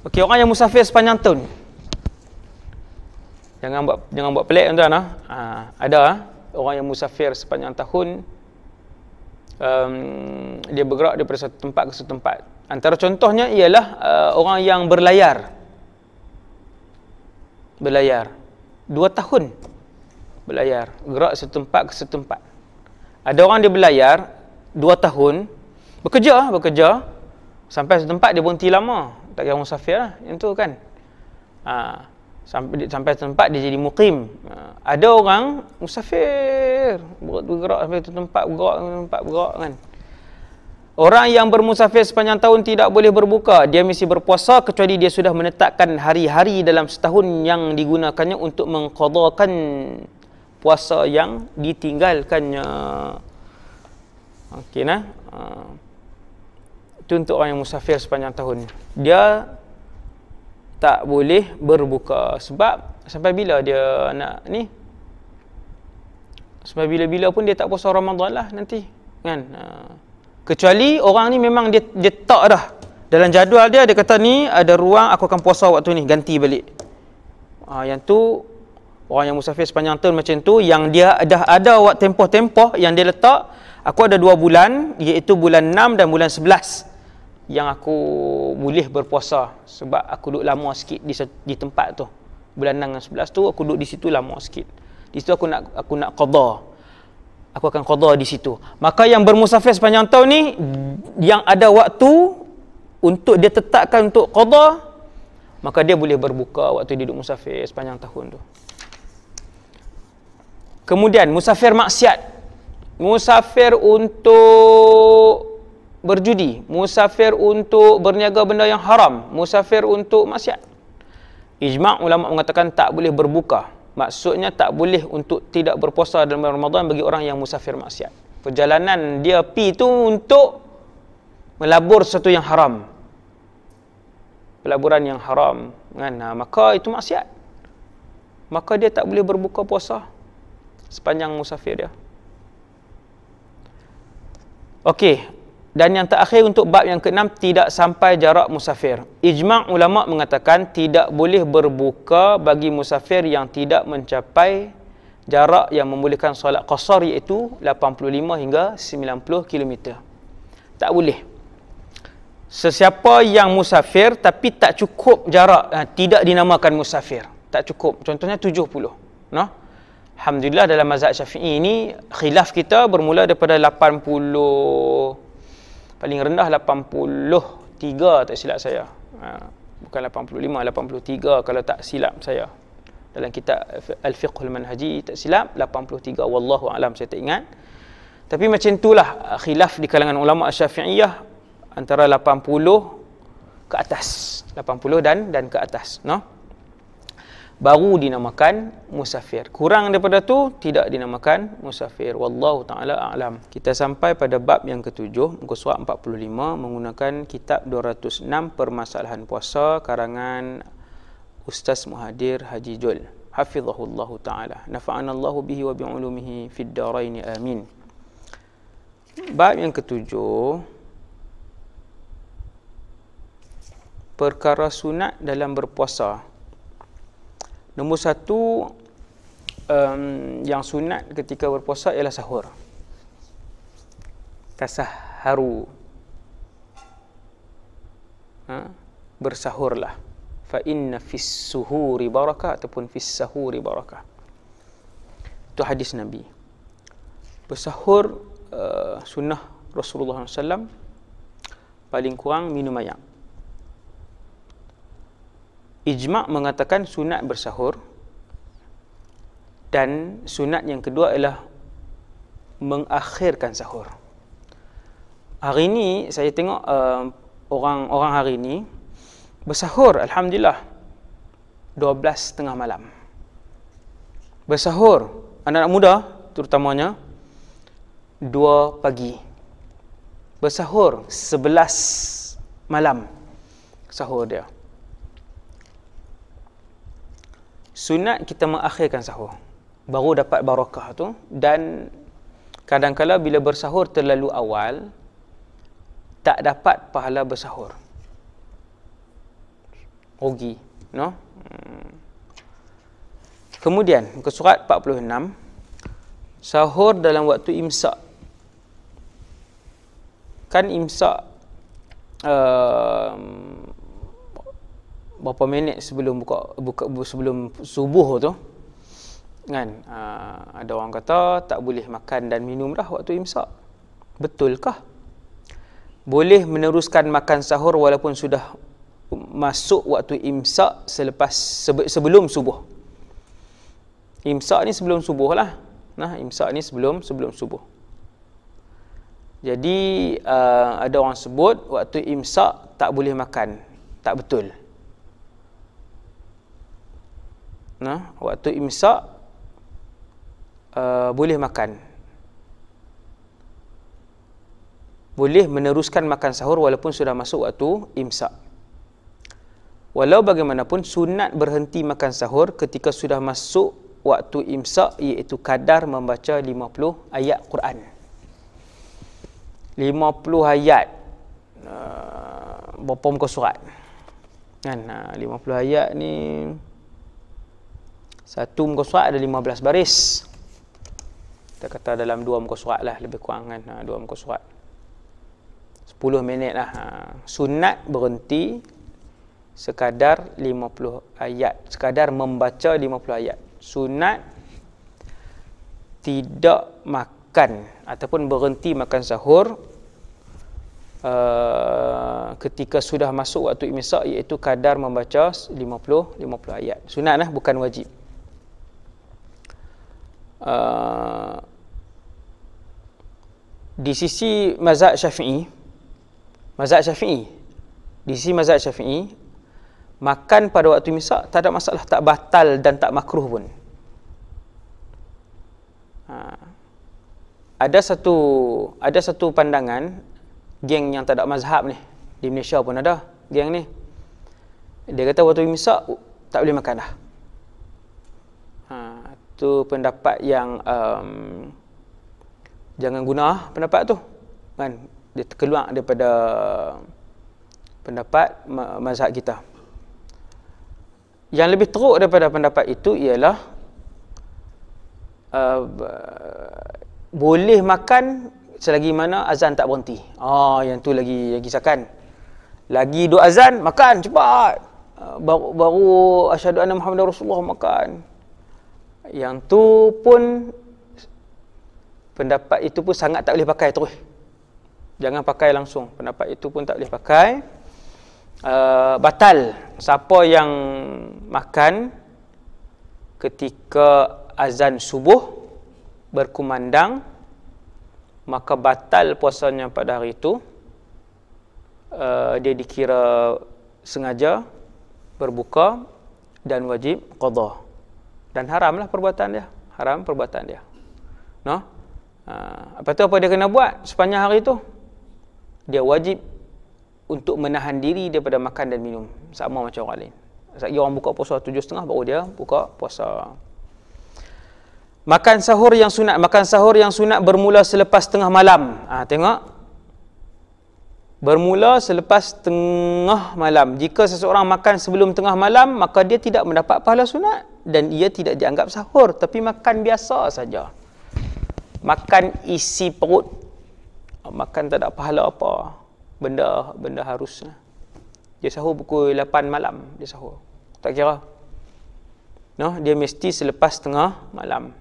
Okey, orang yang musafir sepanjang tahun, jangan buat pelik tuan-tuan. Ada orang yang musafir sepanjang tahun, dia bergerak daripada satu tempat ke satu tempat. Antara contohnya ialah orang yang berlayar 2 tahun berlayar, gerak satu tempat ke satu tempat. Ada orang dia berlayar 2 tahun, bekerja sampai satu tempat dia berhenti lama, tak kira musafir lah yang tu kan. Sampai tempat dia jadi muqim. Ada orang musafir, bergerak sampai satu tempat, bergerak kan. Orang yang bermusafir sepanjang tahun tidak boleh berbuka. Dia mesti berpuasa kecuali dia sudah menetapkan hari-hari dalam setahun yang digunakannya untuk mengqadakan puasa yang ditinggalkannya. Okey nah. Itu untuk orang yang musafir sepanjang tahun. Dia tak boleh berbuka. Sebab sampai bila dia nak ni? Sampai bila-bila pun dia tak puasa Ramadan lah nanti, kan? Kecuali orang ni memang dia tak dah. Dalam jadual dia kata ni ada ruang aku akan puasa waktu ni, ganti balik. Yang tu orang yang musafir sepanjang tahun macam tu, yang dia dah ada waktu tempoh-tempoh yang dia letak, aku ada 2 bulan, iaitu bulan 6 dan bulan 11 yang aku boleh berpuasa sebab aku duduk lama sikit di tempat tu. Bulan 6 dan 11 tu aku duduk di situ lama sikit. Di situ aku nak qada. Aku akan qada di situ. Maka yang bermusafir sepanjang tahun ni, yang ada waktu untuk dia tetapkan untuk qada, maka dia boleh berbuka waktu dia duduk musafir sepanjang tahun tu. Kemudian musafir maksiat. Musafir untuk berjudi, musafir untuk berniaga benda yang haram, musafir untuk maksiat. Ijma' ulama mengatakan tak boleh berbuka. Maksudnya tak boleh untuk tidak berpuasa dalam Ramadan bagi orang yang musafir maksiat. Perjalanan dia pi tu untuk melabur sesuatu yang haram. Pelaburan yang haram, kan? Maka itu maksiat. Maka dia tak boleh berbuka puasa sepanjang musafir dia. Okey. Dan yang terakhir untuk bab yang ke-6, tidak sampai jarak musafir. Ijma' ulama mengatakan tidak boleh berbuka bagi musafir yang tidak mencapai jarak yang membolehkan solat qasar, iaitu 85 hingga 90 km. Tak boleh. Sesiapa yang musafir tapi tak cukup jarak, tidak dinamakan musafir. Tak cukup. Contohnya 70. No? Alhamdulillah dalam mazhab Syafi'i ini khilaf kita bermula daripada 80, paling rendah 83 tak silap saya. Bukan 85, 83 kalau tak silap saya. Dalam kitab Al-Fiqhul Manhaji tak silap 83, wallahu alam, saya tak ingat. Tapi macam itulah khilaf di kalangan ulama Syafi'iyah antara 80 ke atas. 80 dan ke atas, no? Baru dinamakan musafir. Kurang daripada tu tidak dinamakan musafir. Wallahu taala a'lam. Kita sampai pada bab yang ke-7, muka surat 45, menggunakan kitab 206 Permasalahan Puasa karangan Ustaz Muhadir Haji Jul, hafizahullahu taala. Nafa'anallahu bihi wa bi'ulumihi fid darain, amin. Bab yang ke-7, perkara sunat dalam berpuasa. Nombor 1, yang sunat ketika berpuasa ialah sahur. Tasahharu. Bersahurlah. Fa inna fis suhuri barakah, ataupun fis sahuri barakah. Itu hadis Nabi. Bersahur sunnah Rasulullah SAW, paling kurang minum air. Ijma' mengatakan sunat bersahur, dan sunat yang kedua ialah mengakhirkan sahur. Hari ini saya tengok orang-orang hari ini bersahur, alhamdulillah, 12:30 malam. Bersahur anak-anak muda terutamanya 2 pagi. Bersahur 11 malam sahur dia. Sunat kita mengakhirkan sahur, baru dapat barakah tu. Dan kadang-kala bila bersahur terlalu awal, tak dapat pahala bersahur, rugi, no? Kemudian muka surat 46, sahur dalam waktu imsak. Kan imsak berapa minit sebelum buka sebelum subuh tu, kan? Ada orang kata tak boleh makan dan minum dah waktu imsak. Betulkah? Boleh meneruskan makan sahur walaupun sudah masuk waktu imsak sebelum subuh. Imsak ni sebelum subuh lah. Imsak ni sebelum subuh. Jadi ada orang sebut waktu imsak tak boleh makan. Tak betul. Waktu imsak boleh makan. Boleh meneruskan makan sahur walaupun sudah masuk waktu imsak. Walau bagaimanapun sunat berhenti makan sahur ketika sudah masuk waktu imsak, iaitu kadar membaca 50 ayat Quran. 50 ayat. Berapa muka surat? Kan 50 ayat ni satu muka surat ada 15 baris. Kita kata dalam 2 muka surat lah, lebih kurang kan 2 muka surat. 10 minit lah. Sunat berhenti sekadar 50 ayat, sekadar membaca 50 ayat. Sunat tidak makan ataupun berhenti makan sahur ketika sudah masuk waktu imsak, iaitu kadar membaca 50 ayat. Sunat lah, bukan wajib. Di sisi mazhab Syafi'i, di sisi mazhab Syafi'i, makan pada waktu imsak tak ada masalah, tak batal dan tak makruh pun. Ada satu pandangan geng yang tak ada mazhab ni, di Malaysia pun ada geng ni. Dia kata waktu imsak tak boleh makan dah. Itu pendapat yang jangan guna pendapat tu. Kan dia terkeluar daripada pendapat mazhab kita. Yang lebih teruk daripada pendapat itu ialah boleh makan selagi mana azan tak berhenti. Yang tu lagi sakan. Lagi duk azan, makan cepat. Baru asyhadu anna Muhammadar Rasulullah, makan. Yang tu pun, pendapat itu pun sangat tak boleh pakai terus. Jangan pakai langsung. Pendapat itu pun tak boleh pakai. Batal. Siapa yang makan ketika azan subuh berkumandang, maka batal puasanya pada hari itu. Dia dikira sengaja berbuka dan wajib qada. Dan haramlah perbuatan dia. Haram perbuatan dia. No? Apa tu apa dia kena buat sepanjang hari itu? Dia wajib untuk menahan diri daripada makan dan minum, sama macam orang lain. Lagi orang buka puasa 7.30 baru dia buka puasa. Makan sahur yang sunat bermula selepas tengah malam. Tengok. Bermula selepas tengah malam. Jika seseorang makan sebelum tengah malam, maka dia tidak mendapat pahala sunat dan ia tidak dianggap sahur, tapi makan biasa saja. Makan isi perut. Makan tak ada pahala apa. Benda harus. Dia sahur pukul 8 malam, dia sahur. Tak kira. No, dia mesti selepas tengah malam.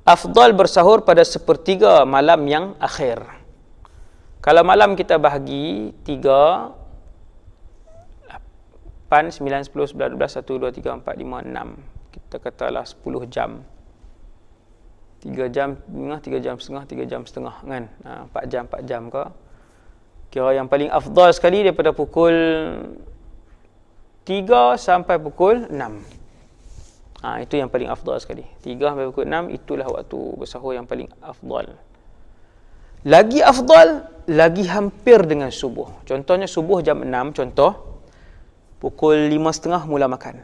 Afdal bersahur pada sepertiga malam yang akhir. Kalau malam kita bahagi 3, 8, 9, 10, 11, 12, 1, 2, 3, 4, 5, 6. Kita katalah 10 jam. 3 jam setengah, 3 jam setengah, 3 jam setengah kan. 4 jam ke. Kira yang paling afdal sekali daripada pukul 3 sampai pukul 6. Itu yang paling afdal sekali. 3 sampai pukul 6, itulah waktu bersahur yang paling afdal. Lagi afdal, lagi hampir dengan subuh. Contohnya subuh jam 6, contoh. Pukul 5.30 mula makan.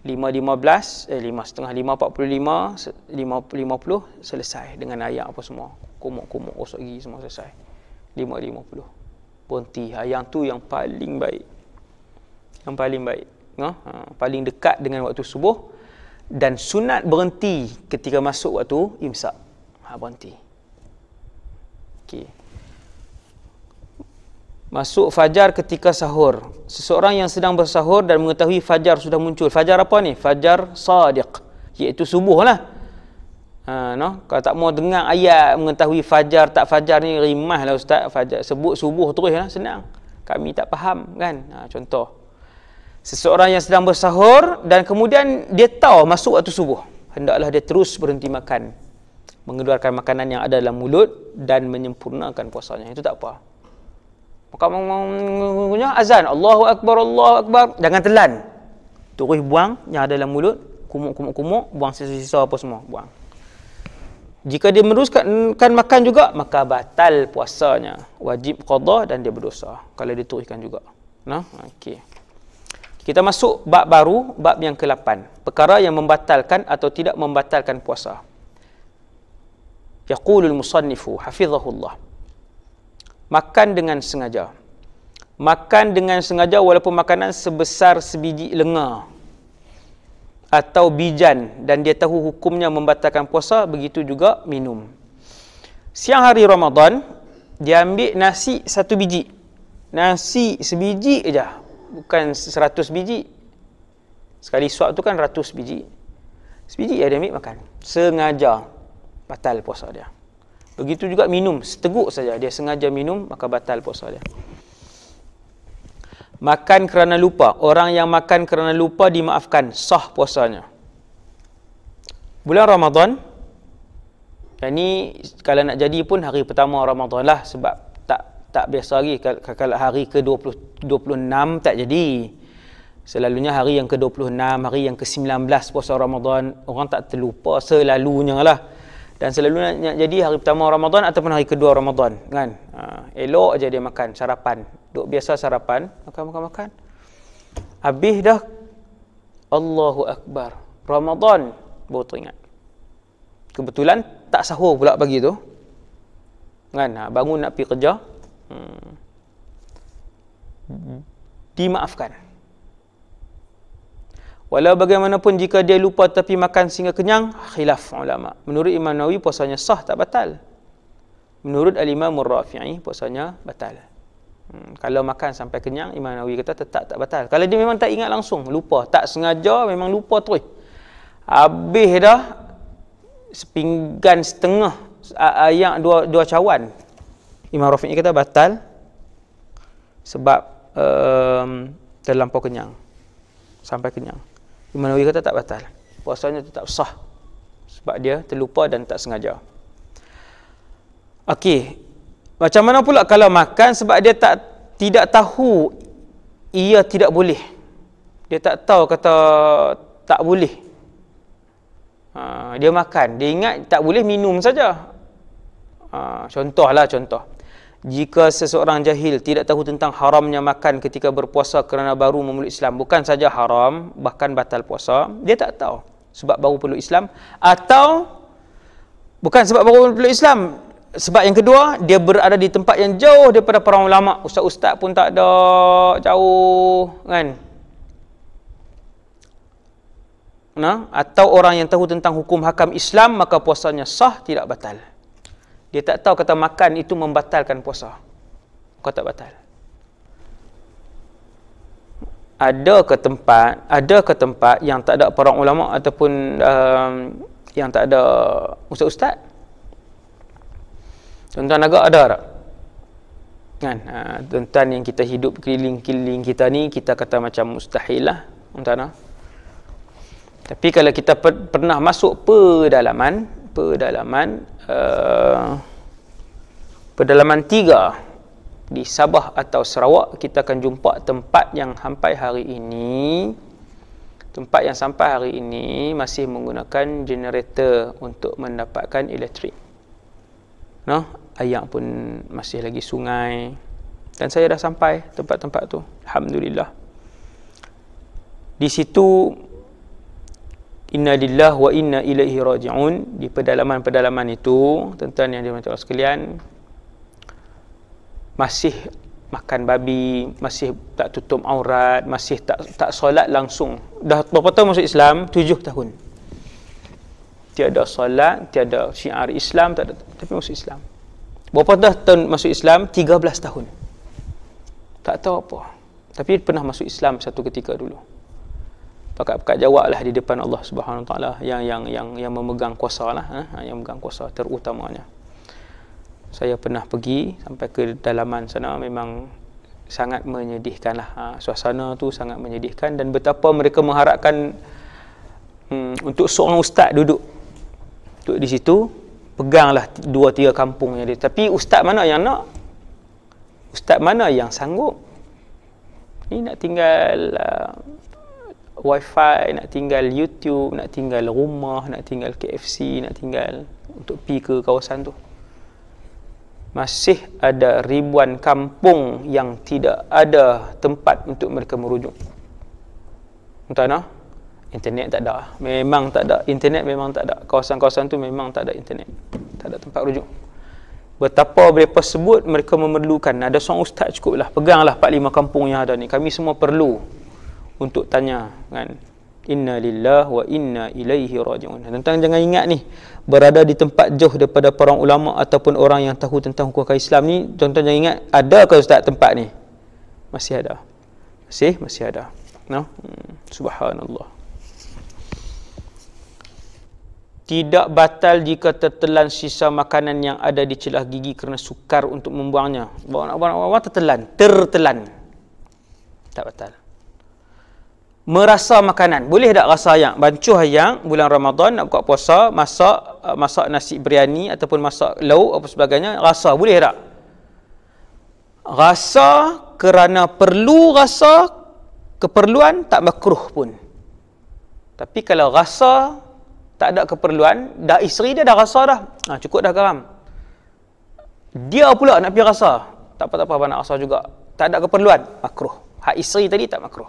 5.15, 5.30, 5.45, 5.50 selesai dengan ayak apa semua. Kumuk-kumuk, gosok gigi semua selesai. 5.50. Berhenti. Yang tu yang paling baik. Yang paling baik. Paling dekat dengan waktu subuh. Dan sunat berhenti ketika masuk waktu imsak. Berhenti. Okey. Masuk fajar ketika sahur. Seseorang yang sedang bersahur dan mengetahui fajar sudah muncul. Fajar apa ni? Fajar sadiq, iaitu subuh lah. Kalau tak mau dengar ayat mengetahui fajar tak fajar ni, rimah lah ustaz. Fajar sebut subuh terus lah, senang. Kami tak faham kan. Contoh, seseorang yang sedang bersahur dan kemudian dia tahu masuk waktu subuh, hendaklah dia terus berhenti makan, mengeluarkan makanan yang ada dalam mulut dan menyempurnakan puasanya. Itu tak apa. Maka azan, Allahu Akbar, Allahu Akbar, jangan telan. Terus buang yang ada dalam mulut, kumuk-kumuk-kumuk, buang sisa-sisa apa semua, buang. Jika dia meneruskan makan juga, maka batal puasanya. Wajib qada dan dia berdosa kalau dia teruskan juga. Nah, okey. Kita masuk bab baru, bab yang ke-8. Perkara yang membatalkan atau tidak membatalkan puasa. Yaqulul musannifu hafizahullah. Makan dengan sengaja. Makan dengan sengaja walaupun makanan sebesar sebiji lenga atau bijan dan dia tahu hukumnya membatalkan puasa, begitu juga minum. Siang hari Ramadan, dia ambil nasi 1 biji. Nasi sebiji aja, bukan 100 biji. Sekali suap tu kan 100 biji. Sebiji dia ambil makan. Sengaja batal puasa dia. Begitu juga minum, seteguk saja dia sengaja minum, maka batal puasa dia. Makan kerana lupa. Orang yang makan kerana lupa dimaafkan, sah puasanya. Bulan Ramadan, yang ni kalau nak jadi pun hari pertama Ramadan lah, sebab tak biasa lagi. Kalau hari ke-26 tak jadi. Selalunya hari yang ke-26, hari yang ke-19 puasa Ramadan, orang tak terlupa selalunya lah. Dan selalunya nak jadi hari pertama Ramadan ataupun hari kedua Ramadan, kan? Elok aja dia makan sarapan. Duk biasa sarapan, makan. Habis dah, Allahu Akbar, Ramadan, baru teringat. Kebetulan tak sahur pula pagi tu, kan? Bangun nak pergi kerja, dimaafkan. Walau bagaimanapun jika dia lupa tapi makan sehingga kenyang, khilaf ulama. Menurut Imam Nawawi puasanya sah, tak batal. Menurut Al-Imam Ar-Rafi'i puasanya batal. Kalau makan sampai kenyang, Imam Nawawi kata tetap tak batal. Kalau dia memang tak ingat langsung, lupa, tak sengaja, memang lupa terus. Habis dah sepinggan setengah ayak dua cawan, Imam Rafi'i kata batal sebab terlampau kenyang, sampai kenyang. Imam Nawawi kata tak batal, puasanya tetap sah sebab dia terlupa dan tak sengaja. Okey, macam mana pula kalau makan sebab dia tidak tahu ia tidak boleh, dia tak tahu kata tak boleh, dia makan, dia ingat tak boleh, minum saja. Contoh, jika seseorang jahil tidak tahu tentang haramnya makan ketika berpuasa kerana baru memeluk Islam, bukan saja haram, bahkan batal puasa, dia tak tahu sebab baru peluk Islam, atau bukan sebab baru peluk Islam, sebab yang kedua, dia berada di tempat yang jauh daripada para ulama, ustaz-ustaz pun tak ada, jauh, kan? Atau orang yang tahu tentang hukum hakam Islam, maka puasanya sah, tidak batal. Dia tak tahu kata makan itu membatalkan puasa, kau tak batal. Ada ke tempat yang tak ada para ulama ataupun yang tak ada ustaz-ustaz? Tuan-tuan agak ada tak? Kan? Tuan-tuan yang kita hidup keliling-keliling kita ni, kita kata macam mustahil lah, tuan-tuan. Tapi kalau kita pernah masuk pedalaman 3 di Sabah atau Sarawak, kita akan jumpa tempat yang sampai hari ini masih menggunakan generator untuk mendapatkan elektrik. Ayak pun masih lagi sungai, dan saya dah sampai tempat-tempat tu, alhamdulillah. Di situ inna lillahi wa inna ilaihi raji'un, di pedalaman-pedalaman itu, tuan-tuan yang dirahmati Allah sekalian, masih makan babi, masih tak tutup aurat, masih tak solat langsung. Dah berapa tahun masuk Islam? 7 tahun. Tiada solat, tiada syiar Islam, tak ada, tapi masuk Islam. Berapa tahun masuk Islam? 13 tahun. Tak tahu apa, tapi pernah masuk Islam satu ketika dulu. Pakat-pakat jawablah di depan Allah Subhanahu Wa Taala yang memegang kuasa lah, yang memegang kuasa terutamanya. Saya pernah pergi sampai ke dalaman sana, memang sangat menyedihkan lah. Suasana tu sangat menyedihkan, dan betapa mereka mengharapkan untuk seorang ustaz duduk di situ, peganglah 2-3 kampung yang dia. Tapi ustaz mana yang nak? Ustaz mana yang sanggup? Ni nak tinggal wifi, nak tinggal YouTube, nak tinggal rumah, nak tinggal KFC, nak tinggal untuk pergi ke kawasan tu. Masih ada ribuan kampung yang tidak ada tempat untuk mereka merujuk. Entah mana? Internet tak ada. Memang tak ada. Internet memang tak ada. Kawasan-kawasan tu memang tak ada internet. Tak ada tempat rujuk. Betapa mereka sebut mereka memerlukan. Ada seorang ustaz cukup lah. Peganglah 4-5 kampung yang ada ni. Kami semua perlu untuk tanya kan. Inna lillahi wa inna ilaihi raji'un. Tuan-tuan jangan ingat ni, berada di tempat jauh daripada para ulama ataupun orang yang tahu tentang hukum Islam ni, tuan-tuan jangan ingat ada ke ustaz tempat ni? Masih ada. Masih ada. No? Subhanallah. Tidak batal jika tertelan sisa makanan yang ada di celah gigi kerana sukar untuk membuangnya. Orang tertelan. Tak batal. Merasa makanan. Boleh tak rasa ayam? Bancuh ayam bulan Ramadan nak buka puasa, masak nasi biryani ataupun masak lauk apa sebagainya, rasa boleh tak? Rasa kerana perlu rasa keperluan tak makruh pun. Tapi kalau rasa tak ada keperluan, dah isteri dia dah rasa dah. Cukup dah garam. Dia pula nak pergi rasa. Tak apa-apa nak rasa juga. Tak ada keperluan, makruh. Hak isteri tadi tak makruh.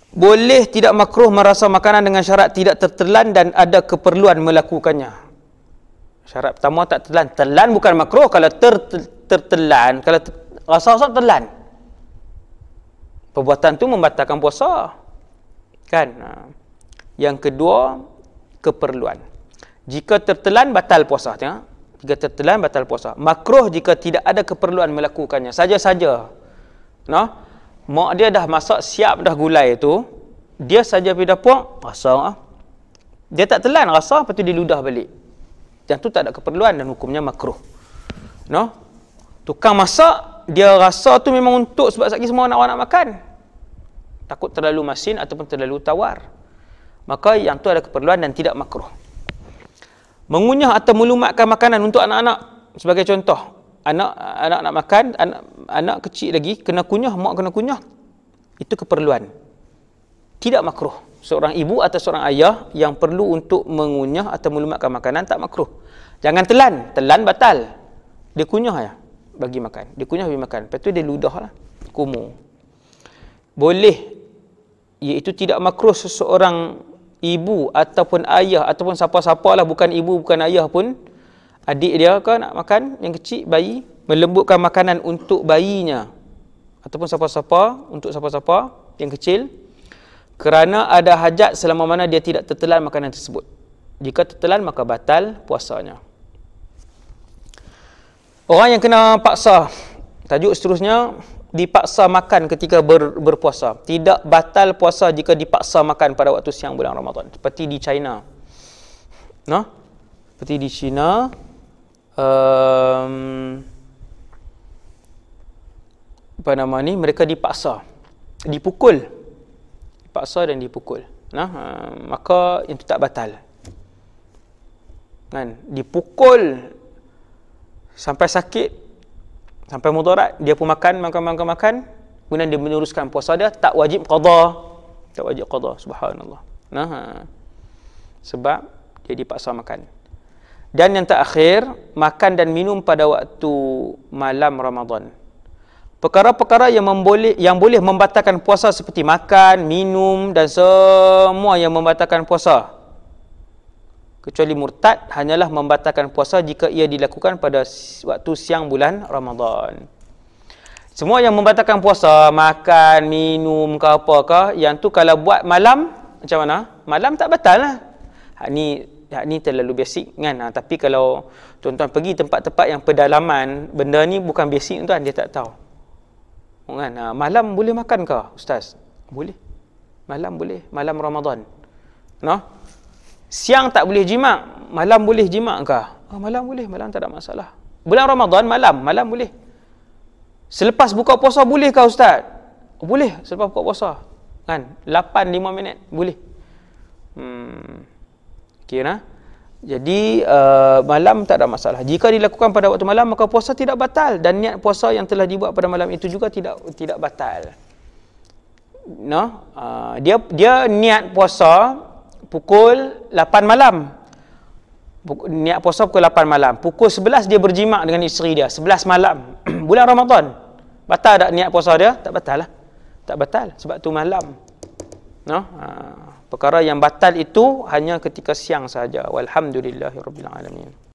Boleh tidak makruh merasa makanan dengan syarat tidak tertelan dan ada keperluan melakukannya. Syarat pertama tak tertelan. Telan bukan makruh. Kalau tertelan, kalau rasa-rasa telan, perbuatan tu membatalkan puasa. Kan? Yang kedua, keperluan. Jika tertelan, batal puasa. Tengok. Jika tertelan, batal puasa. Makruh jika tidak ada keperluan melakukannya. Saja-saja. No? Mak dia dah masak, siap dah gulai tu. Dia saja pergi dapur, rasa. Dia tak telan, rasa, lepas tu dia ludah balik. Yang tu tak ada keperluan dan hukumnya makruh. No? Tukang masak, dia rasa tu memang untuk sebab sekali semua orang nak makan. Takut terlalu masin ataupun terlalu tawar. Maka yang tu ada keperluan dan tidak makruh. Mengunyah atau melumatkan makanan untuk anak-anak. Sebagai contoh, anak nak makan, anak kecil lagi, kena kunyah, mak kena kunyah. Itu keperluan. Tidak makruh. Seorang ibu atau seorang ayah yang perlu untuk mengunyah atau melumatkan makanan, tak makruh. Jangan telan. Telan batal. Dia kunyah ya, bagi makan. Dia kunyah bagi makan. Lepas tu dia ludah lah. Kumur. Boleh. Iaitu tidak makruh seseorang ibu ataupun ayah ataupun siapa-siapa lah, bukan ibu bukan ayah pun, adik dia ke nak makan, yang kecil, bayi, melembutkan makanan untuk bayinya ataupun siapa-siapa, untuk siapa-siapa yang kecil, kerana ada hajat selama mana dia tidak tertelan makanan tersebut. Jika tertelan maka batal puasanya. Orang yang kena paksa, tajuk seterusnya, dipaksa makan ketika berpuasa. Tidak batal puasa jika dipaksa makan pada waktu siang bulan Ramadan. Seperti di China. No? Seperti di China. Apa nama ni? Mereka dipaksa. Dipukul. Dipaksa dan dipukul. Maka itu tak batal. Kan? Dipukul sampai sakit, sampai mudarat, dia pun makan, kemudian dia meneruskan puasa dia, tak wajib qada. Tak wajib qada, subhanallah. Sebab dia dipaksa makan. Dan yang terakhir, makan dan minum pada waktu malam Ramadan. Perkara-perkara yang boleh membatalkan puasa seperti makan, minum dan semua yang membatalkan puasa. Kecuali murtad hanyalah membatalkan puasa jika ia dilakukan pada waktu siang bulan Ramadan. Semua yang membatalkan puasa, makan, minum ke apakah, yang tu kalau buat malam, macam mana? Malam tak batal lah. Hak ni terlalu basic kan. Tapi kalau tuan-tuan pergi tempat-tempat yang pedalaman, benda ni bukan basic tuan, dia tak tahu. Kan? Malam boleh makan ke, Ustaz? Boleh. Malam boleh, malam Ramadan. No? Siang tak boleh jima', malam boleh jima' ke? Malam boleh, malam tak ada masalah. Bulan Ramadan malam boleh. Selepas buka puasa boleh ke Ustaz? Boleh, selepas buka puasa. Kan? 8-5 minit boleh. Kira. Jadi malam tak ada masalah. Jika dilakukan pada waktu malam maka puasa tidak batal dan niat puasa yang telah dibuat pada malam itu juga tidak batal. dia niat puasa pukul 8 malam. Niat puasa pukul 8 malam. Pukul 11 dia berjimak dengan isteri dia. 11 malam. Bulan Ramadan. Batal tak niat puasa dia? Tak batal lah. Tak batal. Sebab tu malam. Perkara yang batal itu hanya ketika siang saja. Walhamdulillahirabbil alamin.